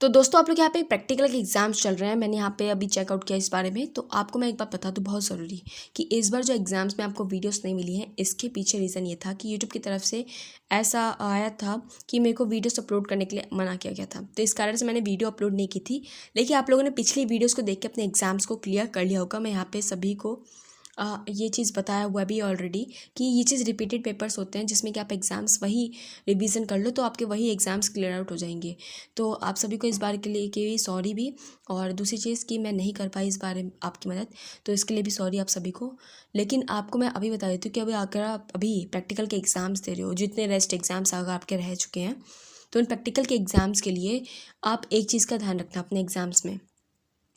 तो दोस्तों आप लोग यहाँ पे प्रैक्टिकल के एग्ज़ाम्स चल रहे हैं। मैंने यहाँ पे अभी चेकआउट किया इस बारे में। तो आपको मैं एक बात बता दूँ बहुत ज़रूरी कि इस बार जो एग्ज़ाम्स में आपको वीडियोस नहीं मिली हैं, इसके पीछे रीज़न ये था कि यूट्यूब की तरफ से ऐसा आया था कि मेरे को वीडियोस अपलोड करने के लिए मना किया गया था। तो इस कारण से मैंने वीडियो अपलोड नहीं की थी। लेकिन आप लोगों ने पिछली वीडियोज़ को देख के अपने एग्ज़ाम्स को क्लियर कर लिया होगा। मैं यहाँ पर सभी को ये चीज़ बताया हुआ भी ऑलरेडी कि ये चीज़ रिपीटेड पेपर्स होते हैं जिसमें कि आप एग्ज़ाम्स वही रिवीजन कर लो तो आपके वही एग्ज़ाम्स क्लियर आउट हो जाएंगे। तो आप सभी को इस बार के लिए कि सॉरी भी, और दूसरी चीज़ कि मैं नहीं कर पाई इस बारे में आपकी मदद, तो इसके लिए भी सॉरी आप सभी को। लेकिन आपको मैं अभी बता देती हूँ कि अभी अगर आप अभी प्रैक्टिकल के एग्ज़ाम्स दे रहे हो, जितने रेस्ट एग्ज़ाम्स अगर आपके रह चुके हैं, तो उन प्रैक्टिकल के एग्ज़ाम्स के लिए आप एक चीज़ का ध्यान रखना अपने एग्ज़ाम्स में।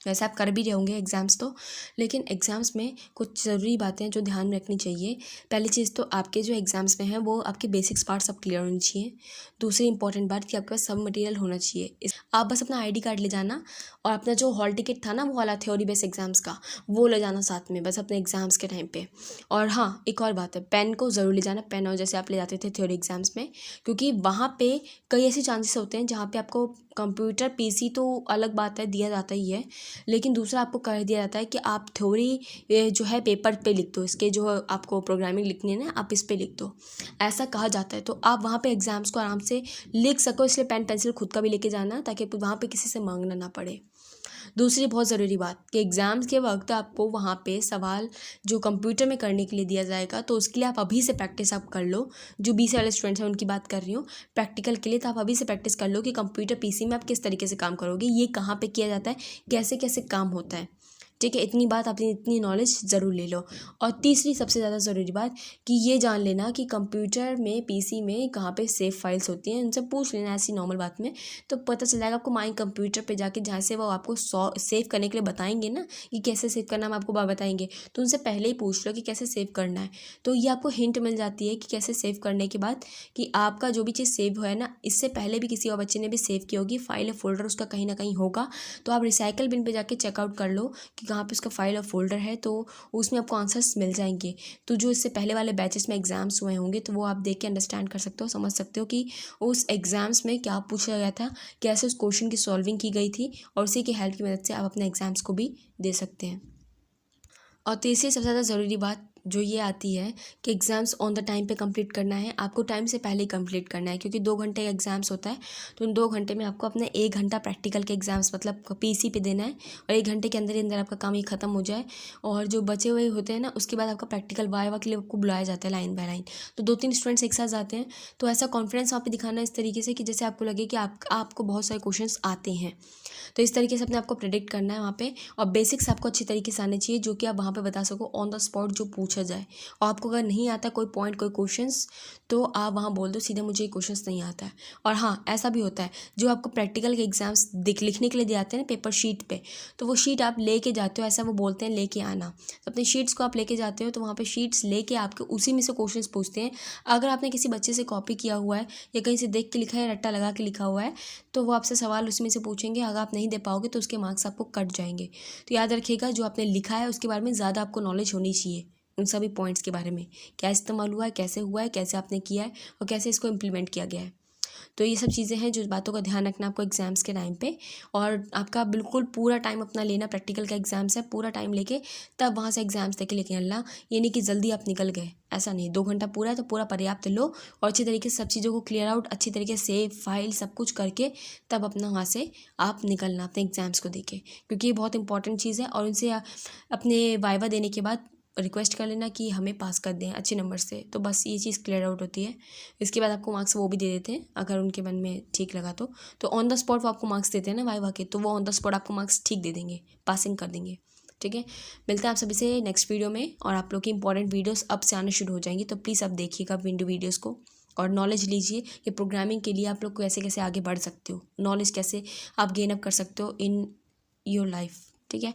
वैसे आप कर भी रहे होंगे एग्ज़ाम्स तो, लेकिन एग्ज़ाम्स में कुछ ज़रूरी बातें हैं जो ध्यान में रखनी चाहिए। पहली चीज़ तो आपके जो एग्ज़ाम्स में हैं वो आपके बेसिक्स पार्ट सब क्लियर होने चाहिए। दूसरी इंपॉर्टेंट बात कि आपके पास सब मटेरियल होना चाहिए। आप बस अपना आईडी कार्ड ले जाना और अपना जो हॉल टिकट था ना वो वाला थ्योरी बेस्ड एग्ज़ाम्स का, वो ले जाना साथ में बस अपने एग्ज़ाम्स के टाइम पे। और हाँ, एक और बात है, पेन को ज़रूर ले जाना, पेन और जैसे आप ले जाते थे थ्योरी एग्ज़ाम्स में, क्योंकि वहाँ पे कई ऐसे चांसेस होते हैं जहाँ पे आपको कंप्यूटर पीसी तो अलग बात है दिया जाता ही है, लेकिन दूसरा आपको कर दिया जाता है कि आप थ्योरी जो है पेपर पे लिख दो, इसके जो आपको प्रोग्रामिंग लिखनी है ना आप इस पे लिख दो, ऐसा कहा जाता है। तो आप वहाँ पे एग्ज़ाम्स को आराम से लिख सको, इसलिए पेन पेंसिल खुद का भी लेके जाना ताकि वहाँ पे किसी से मांगना ना पड़े। दूसरी बहुत ज़रूरी बात कि एग्ज़ाम्स के वक्त आपको वहाँ पे सवाल जो कंप्यूटर में करने के लिए दिया जाएगा, तो उसके लिए आप अभी से प्रैक्टिस आप कर लो। जो 20 वाले स्टूडेंट्स हैं उनकी बात कर रही हूँ, प्रैक्टिकल के लिए तो आप अभी से प्रैक्टिस कर लो कि कंप्यूटर पीसी में आप किस तरीके से काम करोगे, ये कहाँ पे किया जाता है, कैसे कैसे काम होता है। ठीक है, इतनी बात अपनी इतनी नॉलेज ज़रूर ले लो। और तीसरी सबसे ज़्यादा ज़रूरी बात कि ये जान लेना कि कंप्यूटर में पीसी में कहाँ पे सेव फाइल्स होती हैं, उनसे पूछ लेना ऐसी नॉर्मल बात में, तो पता चल जाएगा आपको। माई कंप्यूटर पे जाके जहाँ से वो आपको सेव करने के लिए बताएंगे ना कि कैसे सेव करना हम आपको बताएंगे, तो उनसे पहले ही पूछ लो कि कैसे सेव करना है। तो ये आपको हिंट मिल जाती है कि कैसे सेव करने के बाद कि आपका जो भी चीज़ सेव है ना, इससे पहले भी किसी और बच्चे ने भी सेव की होगी, फाइल या फोल्डर उसका कहीं ना कहीं होगा। तो आप रिसाइकल बिन पे जाके चेकआउट कर लो कि कहाँ पे उसका फाइल और फोल्डर है, तो उसमें आपको आंसर्स मिल जाएंगे। तो जो इससे पहले वाले बैचेस में एग्ज़ाम्स हुए होंगे तो वो आप देख के अंडरस्टैंड कर सकते हो, समझ सकते हो कि उस एग्ज़ाम्स में क्या पूछा गया था, कैसे उस क्वेश्चन की सॉल्विंग की गई थी, और उसी की हेल्प की मदद से आप अपने एग्ज़ाम्स को भी दे सकते हैं। और तीसरी सबसे ज़्यादा ज़रूरी बात जो ये आती है कि एग्ज़ाम्स ऑन द टाइम पे कंप्लीट करना है। आपको टाइम से पहले ही कंप्लीट करना है, क्योंकि 2 घंटे का एग्ज़ाम्स होता है, तो उन 2 घंटे में आपको अपने 1 घंटा प्रैक्टिकल के एग्ज़ाम्स मतलब पीसी पे देना है, और 1 घंटे के अंदर ही अंदर आपका काम ये ख़त्म हो जाए। और जो बचे हुए होते हैं ना, उसके बाद आपका प्रैक्टिकल वाइवा के लिए आपको बुलाया जाता है लाइन बाय लाइन। तो 2-3 स्टूडेंट्स एक साथ जाते हैं, तो ऐसा कॉन्फिडेंस वहाँ पे दिखाना इस तरीके से कि जैसे आपको लगे कि आपको बहुत सारे क्वेश्चंस आते हैं। तो इस तरीके से अपने आपको प्रेडिक्ट करना है वहाँ पे, और बेसिक्स आपको अच्छी तरीके से आने चाहिए जो कि आप वहाँ पे बता सको ऑन द स्पॉट जो पूछा जाए। और आपको अगर नहीं आता कोई पॉइंट कोई क्वेश्चंस, तो आप वहाँ बोल दो सीधे मुझे ये क्वेश्चंस नहीं आता है। और हाँ, ऐसा भी होता है जो आपको प्रैक्टिकल के एग्जाम्स लिखने के लिए दिए जाते हैं ना पेपर शीट पे, तो वो शीट आप लेके जाते हो, ऐसा वो बोलते हैं लेके आना। तो अपनी शीट्स को आप लेके जाते हो, तो वहाँ पे शीट्स लेके आपके उसी में से क्वेश्चंस पूछते हैं। अगर आपने किसी बच्चे से कॉपी किया हुआ है या कहीं से देख के लिखा है, रट्टा लगा के लिखा हुआ है, तो वो आपसे सवाल उसमें से पूछेंगे। अगर आप नहीं दे पाओगे तो उसके मार्क्स आपको कट जाएंगे। तो याद रखिएगा, जो आपने लिखा है उसके बारे में ज़्यादा आपको नॉलेज होनी चाहिए, उन सभी पॉइंट्स के बारे में, क्या इस्तेमाल हुआ है, कैसे आपने किया है, और कैसे इसको इम्प्लीमेंट किया गया है। तो ये सब चीज़ें हैं जो बातों का ध्यान रखना आपको एग्ज़ाम्स के टाइम पे। और आपका बिल्कुल पूरा टाइम अपना लेना, प्रैक्टिकल का एग्ज़ाम्स है, पूरा टाइम लेके तब वहाँ से एग्ज़ाम्स देके लेके आना। ये नहीं कि जल्दी आप निकल गए, ऐसा नहीं। 2 घंटा पूरा है तो पूरा पर्याप्त लो, और अच्छी तरीके से सब चीज़ों को क्लियर आउट अच्छी तरीके से सेव फाइल सब कुछ करके तब अपना वहाँ से आप निकलना अपने एग्ज़ाम्स को देके, क्योंकि ये बहुत इंपॉर्टेंट चीज़ है। और उनसे अपने वाइवा देने के बाद रिक्वेस्ट कर लेना कि हमें पास कर दें अच्छे नंबर से, तो बस ये चीज़ क्लियर आउट होती है। इसके बाद आपको मार्क्स वो भी दे देते हैं अगर उनके मन में ठीक लगा तो ऑन द स्पॉट वो आपको मार्क्स देते हैं ना वाइवा के, तो वो ऑन द स्पॉट आपको मार्क्स ठीक दे देंगे, पासिंग कर देंगे। ठीक है, मिलते हैं आप सभी से नेक्स्ट वीडियो में। और आप लोग की इंपॉर्टेंट वीडियोस अब से आने शुरू हो जाएंगी, तो प्लीज़ आप देखिएगा विंडो वीडियोस को और नॉलेज लीजिए कि प्रोग्रामिंग के लिए आप लोग कैसे कैसे आगे बढ़ सकते हो, नॉलेज कैसे आप गेन अप कर सकते हो इन योर लाइफ। ठीक है।